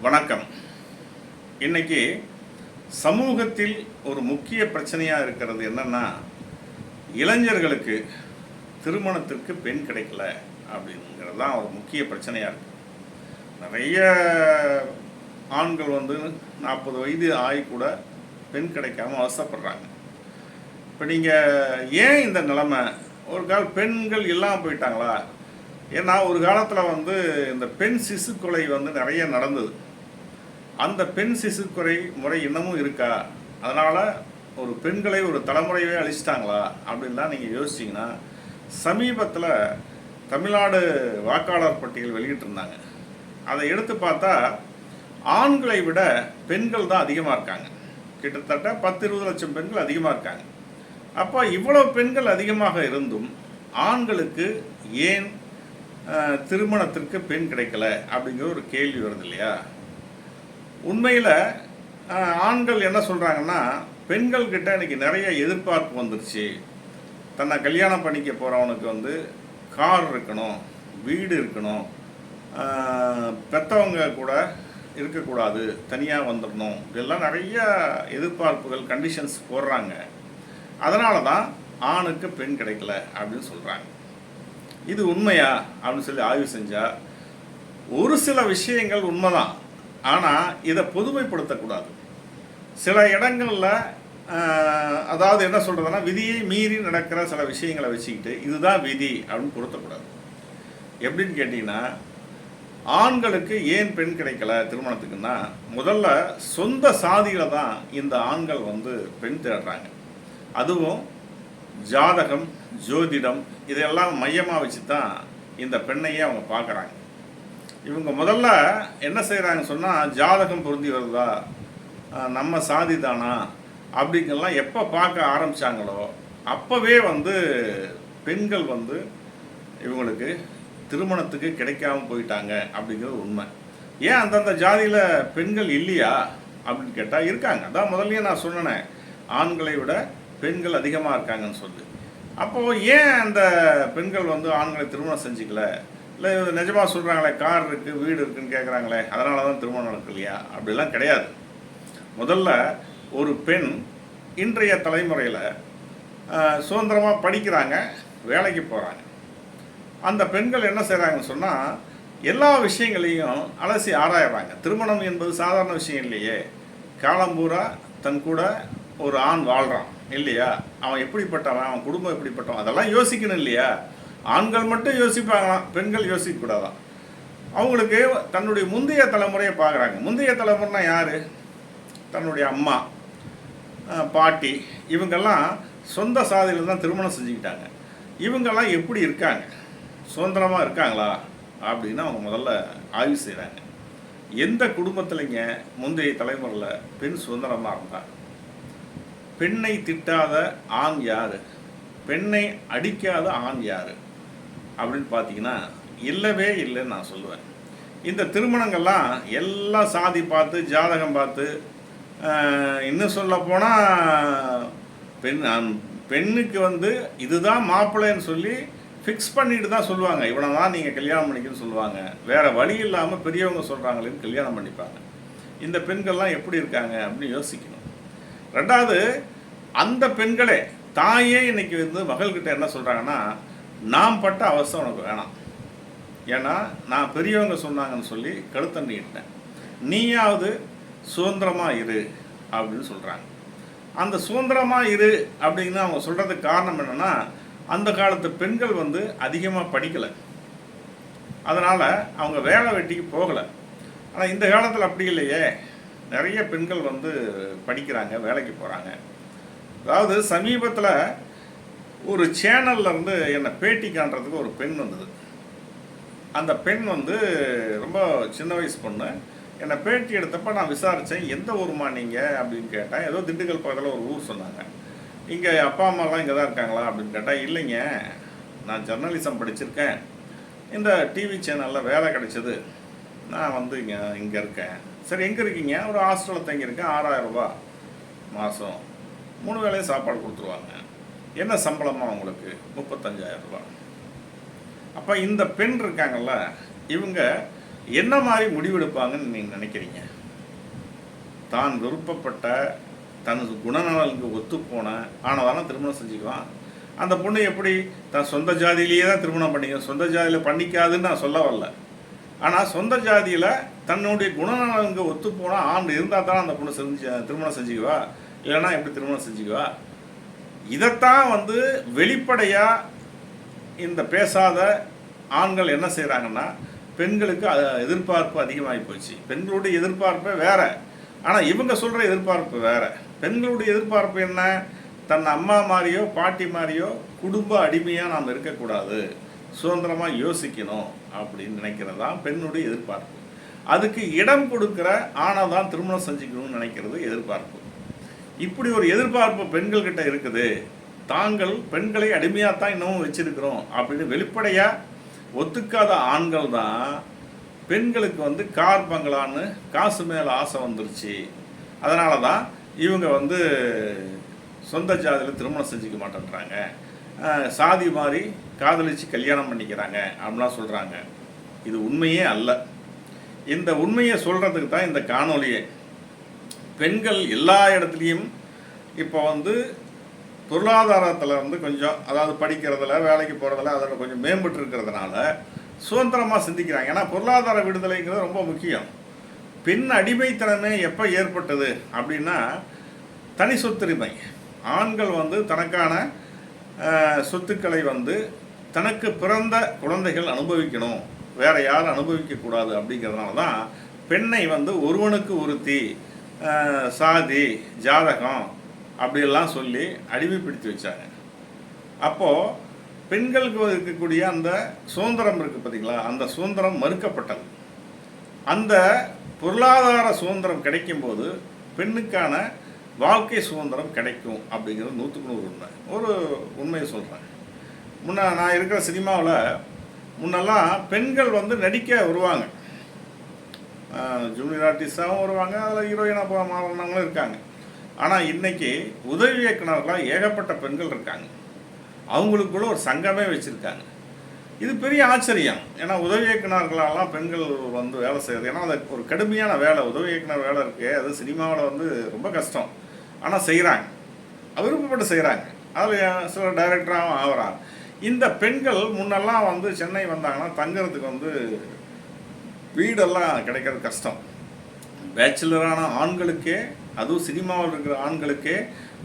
வணக்கம். இன்னைக்கு சமூகத்தில் ஒரு முக்கிய பிரச்சனையாக இருக்கிறது என்னன்னா, இளைஞர்களுக்கு திருமணத்திற்கு பெண் கிடைக்கல அப்படிங்கிறது தான் ஒரு முக்கிய பிரச்சனையாக இருக்குது. நிறைய ஆண்கள் 40 வயது ஆகி கூட பெண் கிடைக்காம அவசரப்படுறாங்க. இப்போ நீங்கள் ஏன் இந்த நிலைமை? ஒரு பெண்கள் இல்லாமல் போயிட்டாங்களா? ஏன்னா ஒரு காலத்தில் இந்த பெண் சிசு கொலை நிறைய நடந்தது. அந்த பெண் சிசு கொலை முறை இன்னமும் இருக்கா? அதனால் ஒரு பெண்களை ஒரு தலைமுறையே அழிச்சிட்டாங்களா அப்படின்லாம் நீங்கள் யோசிச்சிங்கன்னா, சமீபத்தில் தமிழ்நாடு வாக்காளர் பட்டியல் வெளியிட்டிருந்தாங்க. அதை எடுத்து பார்த்தா ஆண்களை விட பெண்கள் தான் அதிகமாக இருக்காங்க. கிட்டத்தட்ட 10-20 லட்சம் பெண்கள் அதிகமாக இருக்காங்க. அப்போ இவ்வளோ பெண்கள் அதிகமாக இருந்தும் ஆண்களுக்கு ஏன் திருமணத்திற்கு பெண் கிடைக்கல அப்படிங்கிற ஒரு கேள்வி வருது இல்லையா? உண்மையில் ஆண்கள் என்ன சொல்கிறாங்கன்னா, பெண்கள்கிட்ட இன்றைக்கி நிறைய எதிர்பார்ப்பு வந்துருச்சு. தன்னை கல்யாணம் பண்ணிக்க போகிறவனுக்கு கார் இருக்கணும், வீடு இருக்கணும், பெற்றவங்க கூட இருக்கக்கூடாது, தனியாக வந்துடணும், இதெல்லாம் நிறைய எதிர்பார்ப்புகள் கண்டிஷன்ஸ் போடுறாங்க. அதனால தான் ஆணுக்கு பெண் கிடைக்கல அப்படின்னு சொல்கிறாங்க. இது உண்மையா அப்படின்னு சொல்லி ஆய்வு செஞ்சால் ஒரு சில விஷயங்கள் உண்மைதான். ஆனால் இதை பொதுமைப்படுத்தக்கூடாது. சில இடங்களில் அதாவது என்ன சொல்கிறதுனா, விதியை மீறி நடக்கிற சில விஷயங்களை வச்சுக்கிட்டு இதுதான் விதி அப்படின்னு பொருத்தக்கூடாது. எப்படின்னு கேட்டிங்கன்னா, ஆண்களுக்கு ஏன் பெண் கிடைக்கல திருமணத்துக்குன்னா, முதல்ல சொந்த சாதியில் தான் இந்த ஆண்கள் பெண் தேடுறாங்க. அதுவும் ஜாதகம், ஜோதிடம் இதையெல்லாம் மையமாக வச்சு தான் இந்த பெண்ணையே அவங்க பார்க்குறாங்க. இவங்க முதல்ல என்ன செய்கிறாங்கன்னு சொன்னால், ஜாதகம் பொருந்தி வருதா, நம்ம சாதி தானா அப்படிங்கெல்லாம் எப்போ பார்க்க ஆரம்பித்தாங்களோ அப்போவே பெண்கள் இவங்களுக்கு திருமணத்துக்கு கிடைக்காம போயிட்டாங்க அப்படிங்கிறது உண்மை. ஏன் அந்தந்த ஜாதியில் பெண்கள் இல்லையா அப்படின்னு கேட்டால் இருக்காங்க. அதான் முதல்லையே நான் சொன்னேன், ஆண்களை விட பெண்கள் அதிகமாக இருக்காங்கன்னு சொல்லி. அப்போது ஏன் அந்த பெண்கள் ஆண்களை திருமணம் செஞ்சுக்கல? இல்லை நிஜமாக சொல்கிறாங்களே, கார் இருக்குது, வீடு இருக்குதுன்னு கேட்குறாங்களே, அதனால தான் திருமணம் நடக்கலையா? அப்படிலாம் கிடையாது. முதல்ல ஒரு பெண் இன்றைய தலைமுறையில் சுதந்திரமாக படிக்கிறாங்க, வேலைக்கு போகிறாங்க. அந்த பெண்கள் என்ன செய்கிறாங்கன்னு சொன்னால், எல்லா விஷயங்களையும் அலசி ஆராயிறாங்க. திருமணம் என்பது சாதாரண விஷயம் இல்லையே. காலம்பூரா தன் கூட ஒரு ஆண் வாழ்கிறான் இல்லையா? அவன் எப்படிப்பட்டவன், அவன் குடும்பம் எப்படிப்பட்டவன், அதெல்லாம் யோசிக்கணும் இல்லையா? ஆண்கள் மட்டும் யோசிப்பாங்களாம், பெண்கள் யோசிக்கக்கூடாதான். அவங்களுக்கு தன்னுடைய முந்தைய தலைமுறையை பார்க்குறாங்க. முந்தைய தலைமுறைனா யார்? தன்னுடைய அம்மா, பாட்டி, இவங்கெல்லாம் சொந்த சாதியில் தான் திருமணம் செஞ்சுக்கிட்டாங்க. இவங்கெல்லாம் எப்படி இருக்காங்க, சுதந்திரமாக இருக்காங்களா அப்படின்னு அவங்க முதல்ல ஆய்வு செய்கிறாங்க. எந்த குடும்பத்திலைங்க முந்தைய தலைமுறையில் பெண் சுதந்திரமாக இருந்தாங்க? பெண்ணை திட்டாத ஆண் யார், பெண்ணை அடிக்காத ஆண் யார் அப்படின்னு பார்த்தீங்கன்னா இல்லவே இல்லைன்னு நான் சொல்லுவேன். இந்த திருமணங்கள்லாம் எல்லாம் சாதி பார்த்து, ஜாதகம் பார்த்து, இன்னும் சொல்ல போனால் பெண்ணுக்கு இதுதான் மாப்பிள்ளைன்னு சொல்லி ஃபிக்ஸ் பண்ணிட்டு தான் சொல்லுவாங்க. இவனை தான் நீங்கள் கல்யாணம் பண்ணிக்கன்னு சொல்லுவாங்க. வேறு வழி இல்லாமல் பெரியவங்க சொல்கிறாங்களேன்னு கல்யாணம் பண்ணிப்பாங்க. இந்த பெண்கள்லாம் எப்படி இருக்காங்க அப்படின்னு யோசிக்கணும். ரெண்டாவது, அந்த பெண்களே தாயே இன்னைக்கு மகள்கிட்ட என்ன சொல்கிறாங்கன்னா, நான் பட்ட அவஸ்தை உனக்கு வேணாம், ஏன்னா நான் பெரியவங்க சொன்னாங்கன்னு சொல்லி கழுத்தண்டிட்டேன், நீயாவது சுதந்திரமாக இரு அப்படின்னு சொல்கிறாங்க. அந்த சுதந்திரமாக இரு அப்படின்னு அவங்க சொல்கிறதுக்கு காரணம் என்னென்னா, அந்த காலத்து பெண்கள் அதிகமாக படிக்கலை, அதனால் அவங்க வேலை வெட்டிக்கு போகலை. ஆனால் இந்த காலத்தில் அப்படி இல்லையே, நிறைய பெண்கள் படிக்கிறாங்க, வேலைக்கு போகிறாங்க. அதாவது சமீபத்தில் ஒரு சேனல்லேருந்து என்னை பேட்டி காண்றதுக்கு ஒரு பெண் வந்தது. அந்த பெண் ரொம்ப சின்ன வயசு பொண்ணு. என்னை பேட்டி எடுத்தப்போ நான் விசாரித்தேன், எந்த ஊருமா நீங்கள் அப்படின்னு கேட்டேன். ஏதோ திண்டுக்கல் பக்கத்தில் ஒரு ஊர் சொன்னாங்க. இங்கே அப்பா அம்மாலாம் இங்கே தான் இருக்காங்களா அப்படின்னு கேட்டால், இல்லைங்க, நான் ஜர்னலிசம் படிச்சிருக்கேன், இந்த டிவி சேனலில் வேலை கிடைச்சது, நான் இங்கே இருக்கேன். சரி, எங்கே இருக்கீங்க? ஒரு ஹாஸ்டலில் தங்கியிருக்கேன், 6000 ரூபா மாதம், 3 வேளையும் சாப்பாடு கொடுத்துருவாங்க. என்ன சம்பளமாக உங்களுக்கு? 35,000 ரூபா. அப்போ இந்த பெண் இருக்காங்கல்ல, இவங்க என்ன மாதிரி முடிவெடுப்பாங்கன்னு நீங்கள் நினைக்கிறீங்க? தான் விருப்பப்பட்ட தனது குணநலனுக்கு ஒத்துப்போன ஆனதான திருமணம் செஞ்சுக்குவான். அந்த பொண்ணு எப்படி தன் சொந்த ஜாதியிலேயே தான் திருமணம் பண்ணிக்கும், சொந்த ஜாதியில் பண்ணிக்காதுன்னு நான் சொல்ல வரல. ஆனால் சொந்த ஜாதியில் தன்னுடைய குணநலனுக்கு ஒத்துப்போனால் ஆண் இருந்தால் தான் அந்த பொண்ணு திருமணம் செஞ்சுக்குவா, இல்லைன்னா எப்படி திருமணம் செஞ்சுக்குவா? இதைத்தான் வெளிப்படையாக இந்த பேசாத ஆண்கள் என்ன செய்கிறாங்கன்னா, பெண்களுக்கு எதிர்பார்ப்பு அதிகமாகி போச்சு. பெண்களுடைய எதிர்பார்ப்பே வேற, ஆனால் இவங்க சொல்கிற எதிர்பார்ப்பு வேற. பெண்களுடைய எதிர்பார்ப்பு என்ன? தன் அம்மா மாதிரியோ பாட்டி மாதிரியோ குடும்ப அடிமையாக நாம் இருக்கக்கூடாது, சுதந்திரமாக யோசிக்கணும் அப்படின்னு நினைக்கிறது தான் பெண்ணுடைய எதிர்பார்ப்பு. அதுக்கு இடம் கொடுக்குற ஆணை தான் திருமணம் செஞ்சுக்கணும்னு நினைக்கிறது எதிர்பார்ப்பு. இப்படி ஒரு எதிர்பார்ப்பு பெண்கள்கிட்ட இருக்குது. தாங்கள் பெண்களை அடிமையாகத்தான் இன்னமும் வச்சிருக்கிறோம் அப்படின்னு வெளிப்படையாக ஒத்துக்காத ஆண்கள் தான் பெண்களுக்கு கார் பங்களான்னு காசு மேலே ஆசை வந்துருச்சு, அதனால தான் இவங்க சொந்த ஜாதியில் திருமணம் செஞ்சுக்க மாட்டேன்றாங்க, சாதி மாதிரி காதலிச்சு கல்யாணம் பண்ணிக்கிறாங்க அப்படின்லாம் சொல்கிறாங்க. இது உண்மையே அல்ல. இந்த உண்மையை சொல்கிறதுக்கு தான் இந்த காணொலியை. பெண்கள் எல்லா இடத்துலையும் இப்போ பொருளாதாரத்தில் கொஞ்சம், அதாவது படிக்கிறதுல வேலைக்கு போகிறதுல அதில் கொஞ்சம் மேம்பட்டு இருக்கிறதுனால சுதந்திரமாக சிந்திக்கிறாங்க. ஏன்னா பொருளாதார விடுதலைங்கிறது ரொம்ப முக்கியம். பெண் அடிமைத்தனமே எப்போ ஏற்பட்டது அப்படின்னா, தனி சொத்துரிமை. ஆண்கள் தனக்கான சொத்துக்களை தனக்கு பிறந்த குழந்தைகள் அனுபவிக்கணும், வேற யாரும் அனுபவிக்கக்கூடாது அப்படிங்கிறதுனால தான் பெண்ணை ஒருவனுக்கு ஒருத்தி, சாதி, ஜாதகம் அப்படியெல்லாம் சொல்லி அடிமைப்படுத்தி வச்சாங்க. அப்போது பெண்களுக்கு இருக்கக்கூடிய அந்த சுதந்திரம் இருக்குது பார்த்தீங்களா, அந்த சுதந்திரம் மறுக்கப்பட்டது. அந்த பொருளாதார சுதந்திரம் கிடைக்கும்போது பெண்ணுக்கான வாழ்க்கை சுதந்திரம் கிடைக்கும் அப்படிங்கிறது 100% உண்மை. ஒரு உண்மையை சொல்கிறேன். நான் இருக்கிற சினிமாவில் முன்னெல்லாம் பெண்கள் நடிக்க வருவாங்க, ஜூனியர் ஆர்டிஸ்டாகவும் வருவாங்க, அதில் ஹீரோயினாக மாறினவங்களும் இருக்காங்க. ஆனால் இன்றைக்கி உதவி இயக்குனர்களாக ஏகப்பட்ட பெண்கள் இருக்காங்க. அவங்களுக்குள்ள ஒரு சங்கமே வச்சுருக்காங்க. இது பெரிய ஆச்சரியம். ஏன்னா உதவி இயக்குனர்களெல்லாம் பெண்கள் வேலை செய்கிறது, ஏன்னா அது ஒரு கடுமையான வேலை. உதவி இயக்குனர் வேலை இருக்குது, அது சினிமாவில் ரொம்ப கஷ்டம். ஆனால் செய்கிறாங்க, விருப்பப்பட்டு செய்கிறாங்க. அதில் சில டைரக்டராகவும் ஆகிறாங்க. இந்த பெண்கள் முன்னெல்லாம் சென்னை வந்தாங்கன்னா தங்கிறதுக்கு வீடெல்லாம் கிடைக்கிறது கஷ்டம். பேச்சுலரான ஆண்களுக்கே, அதுவும் சினிமாவில் இருக்கிற ஆண்களுக்கே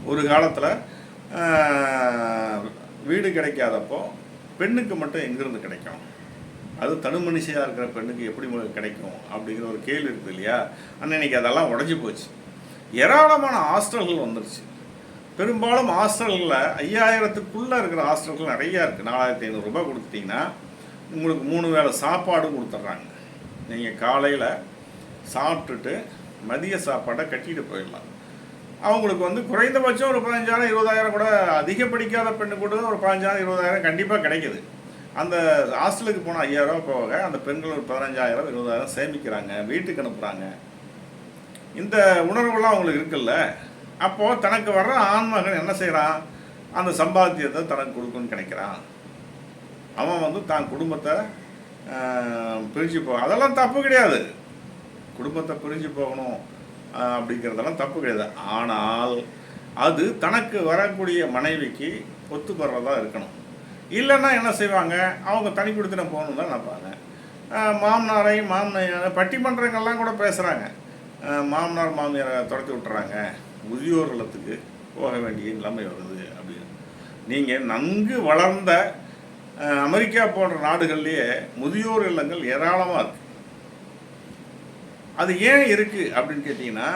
ஒரு காலத்தில் வீடு கிடைக்காதப்போ பெண்ணுக்கு மட்டும் எங்கேருந்து கிடைக்கும்? அது தனுமனுஷியாக இருக்கிற பெண்ணுக்கு எப்படி கிடைக்கும் அப்படிங்கிற ஒரு கேள்வி இருக்குது இல்லையா? அன்னைக்கு அதெல்லாம் உடஞ்சி போச்சு. ஏராளமான ஹாஸ்டல்கள் வந்துருச்சு. பெரும்பாலும் ஹாஸ்டல்களில் 5000க்குள்ளே இருக்கிற ஹாஸ்டல்கள் நிறையா இருக்குது. 4500 ரூபாய் கொடுத்துட்டிங்கன்னா உங்களுக்கு 3 வேளை சாப்பாடும் கொடுத்துட்றாங்க. நீங்கள் காலையில் சாப்பிட்டுட்டு மதிய சாப்பாடை கட்டிட்டு போயிடலாம். அவங்களுக்கு குறைந்தபட்சம் ஒரு 15,000 20,000 கூட, அதிக படிக்காத பெண்ணு கூட ஒரு 15,000 20,000 கண்டிப்பாக கிடைக்குது. அந்த ஹாஸ்டலுக்கு போனால் 5,000 ரூபா போக அந்த பெண்கள் ஒரு 15,000 20,000 சேமிக்கிறாங்க, வீட்டுக்கு அனுப்புகிறாங்க. இந்த உணர்வுலாம் அவங்களுக்கு இருக்குல்ல. அப்போது தனக்கு வர்ற ஆண்மகன் என்ன செய்கிறான்? அந்த சம்பாத்தியத்தை தனக்கு கொடுக்குன்னு கிடைக்கிறான். அவன் தான் குடும்பத்தை பிரிஞ்சு அதெல்லாம் தப்பு கிடையாது. குடும்பத்தை பிரிஞ்சு போகணும் அப்படிங்கிறதெல்லாம் தப்பு கிடையாது. ஆனால் அது தனக்கு வரக்கூடிய மனைவிக்கு ஒத்துப்படுறதா இருக்கணும். இல்லைன்னா என்ன செய்வாங்க? அவங்க தனி கொடுத்துன போகணும் தான் நினைப்பாங்க. மாமனாரை பட்டிமன்றங்கள்லாம் கூட பேசுகிறாங்க. மாமனார் மாமியாரை துரத்தி விட்டுறாங்க, முதியோர் இல்லத்துக்கு போக வேண்டிய நிலைமை வருது அப்படின்னு. நீங்கள் நன்கு வளர்ந்த அமெரிக்கா போன்ற நாடுகள்லேயே முதியோர் இல்லங்கள் ஏராளமாக இருக்குது. அது ஏன் இருக்குது அப்படின்னு கேட்டிங்கன்னா,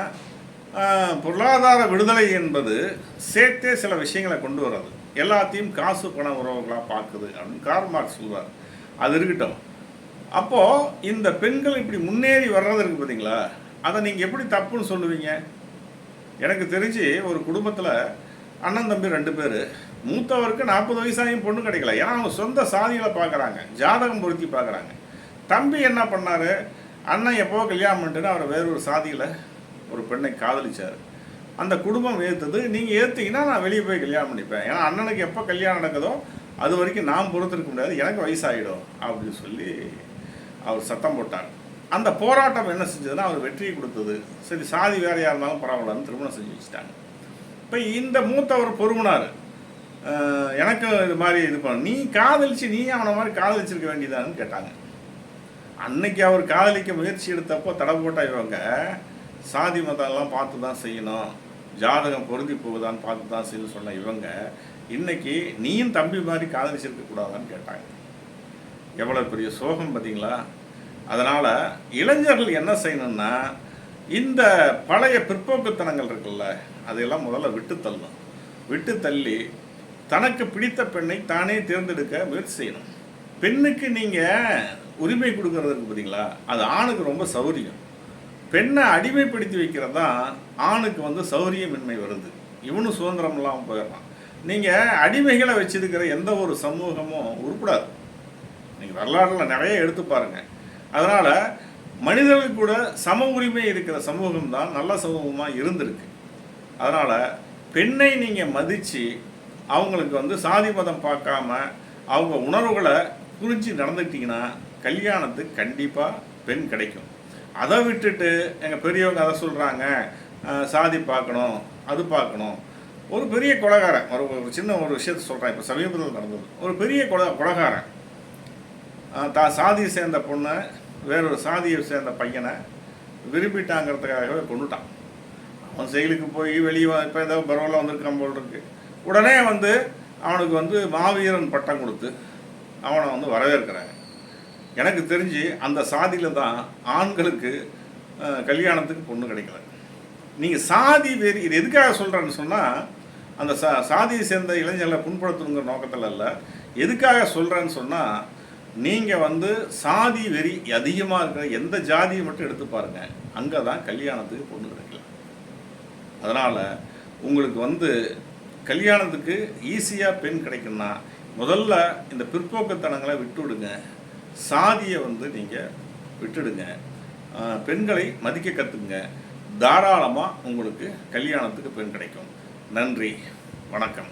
பொருளாதார விடுதலை என்பது சேர்த்தே சில விஷயங்களை கொண்டு வர்றது, எல்லாத்தையும் காசு பண உறவுகளாக பார்க்குது அப்படின்னு கார்ல் மார்க்ஸ் சொல்வார். அது இருக்கட்டும். அப்போது இந்த பெண்கள் இப்படி முன்னேறி வர்றது இருக்குது பார்த்தீங்களா, அதை நீங்கள் எப்படி தப்புன்னு சொல்லுவீங்க? எனக்கு தெரிஞ்சு ஒரு குடும்பத்தில் அண்ணன் தம்பி 2 பேர், மூத்தவருக்கு 40 வயசாகியும் பொண்ணு கிடைக்கல. ஏன்னா அவங்க சொந்த சாதிகளை பார்க்குறாங்க, ஜாதகம் பொருத்தி பார்க்குறாங்க. தம்பி என்ன பண்ணார்? அண்ணன் எப்போ கல்யாணம் பண்ணிட்டுன்னு அவரை வேறொரு சாதியில் ஒரு பெண்ணை காதலிச்சார். அந்த குடும்பம் ஏற்றுது. நீங்கள் ஏற்றுங்கன்னா நான் வெளியே போய் கல்யாணம் பண்ணிப்பேன், ஏன்னா அண்ணனுக்கு எப்போ கல்யாணம் நடக்குதோ அது வரைக்கும் நான் பொறுத்திருக்க முடியாது, எனக்கு வயசாகிடும் அப்படின்னு சொல்லி அவர் சத்தம் போட்டார். அந்த போராட்டம் என்ன செஞ்சதுன்னா அவர் வெற்றியை கொடுத்தது. சரி, சாதி வேறையாக இருந்தாலும் பரவாயில்லன்னு திருமணம் செஞ்சு வச்சுட்டாங்க. இப்போ இந்த மூத்தவர் பொறுமனார், எனக்கு இது மாதிரி இது பண்ண, நீ காதலிச்சு நீ அவனை மாதிரி காதலிச்சிருக்க வேண்டியதான்னு கேட்டாங்க. அன்னைக்கு அவர் காதலிக்க முயற்சி எடுத்தப்போ தடை போட்ட இவங்க சாதி மதம்லாம் பார்த்து தான் செய்யணும், ஜாதகம் பொருந்தி போகுதான்னு பார்த்து தான் செய்யணும்னு சொன்ன இவங்க இன்னைக்கு நீயும் தம்பி மாதிரி காதலிச்சிருக்க கூடாதான்னு கேட்டாங்க. எவ்வளோ பெரிய சோகம் பார்த்தீங்களா? அதனால் இளைஞர்கள் என்ன செய்யணும்னா, இந்த பழைய பிற்போக்குத்தனங்கள் இருக்குல்ல, அதையெல்லாம் முதல்ல விட்டு தள்ளணும். விட்டு தள்ளி தனக்கு பிடித்த பெண்ணை தானே தேர்ந்தெடுக்க முயற்சி செய்யணும். பெண்ணுக்கு நீங்கள் உரிமை கொடுக்கறதுக்கு பார்த்தீங்களா, அது ஆணுக்கு ரொம்ப சௌரியம். பெண்ணை அடிமைப்படுத்தி வைக்கிறது தான் ஆணுக்கு வந்து சௌரியமின்மை வருது. இவனும் சுதந்திரம் இல்லாமல் போயிடறான். நீங்கள் அடிமைகளை வச்சிருக்கிற எந்த ஒரு சமூகமும் உருப்படாது. நீங்கள் வரலாற்றில் நிறைய எடுத்து பாருங்கள். அதனால் மனிதர்கள் கூட சம உரிமை இருக்கிற சமூகம் தான் நல்ல சமூகமாக இருந்திருக்கு. அதனால் பெண்ணை நீங்கள் மதித்து அவங்களுக்கு வந்து சாதி மதம் பார்க்காம அவங்க உணர்வுகளை புரிஞ்சு நடந்துக்கிட்டிங்கன்னா கல்யாணத்துக்கு கண்டிப்பாக பெண் கிடைக்கும். அதை விட்டுட்டு எங்கள் பெரியவங்க அதை சொல்கிறாங்க, சாதி பார்க்கணும், அது பார்க்கணும். ஒரு பெரிய கொலைகாரன், ஒரு சின்ன ஒரு விஷயத்த சொல்கிறேன். இப்போ சமீபத்தில் நடந்தது. ஒரு பெரிய கொலைகாரன் தான் சாதியை சேர்ந்த பொண்ணை வேறொரு சாதியை சேர்ந்த பையனை விரும்பிட்டாங்கிறதுக்காகவே கொண்டுட்டான். அவன் செயலுக்கு போய் வெளியே இப்போ ஏதோ பரவாயில்ல வந்திருக்கான் போல் இருக்கு. உடனே வந்து அவனுக்கு வந்து மாவீரன் பட்டம் கொடுத்து அவனை வந்து வரவேற்கிறாங்க. எனக்கு தெரிஞ்சு அந்த சாதியில் தான் ஆண்களுக்கு கல்யாணத்துக்கு பொண்ணு கிடைக்கல. நீங்கள் சாதி வெறி, இது எதுக்காக சொல்கிறேன்னு சொன்னால், அந்த சாதியை சேர்ந்த இளைஞர்களை புண்படுத்தணுங்கிற நோக்கத்தில் இல்லை. எதுக்காக சொல்கிறேன்னு சொன்னால், நீங்கள் வந்து சாதி வெறி அதிகமாக இருக்கிற எந்த ஜாதியை மட்டும் எடுத்து பாருங்கள், அங்கே தான் கல்யாணத்துக்கு பொண்ணு கிடைக்கல. அதனால் உங்களுக்கு வந்து கல்யாணத்துக்கு ஈஸியாக பெண் கிடைக்குன்னா முதல்ல இந்த பிற்போக்குத்தனங்களை விட்டுவிடுங்க. சாதியை வந்து நீங்கள் விட்டுடுங்க. பெண்களை மதிக்க கற்றுக்குங்க. தாராளமாக உங்களுக்கு கல்யாணத்துக்கு பெண் கிடைக்கும். நன்றி, வணக்கம்.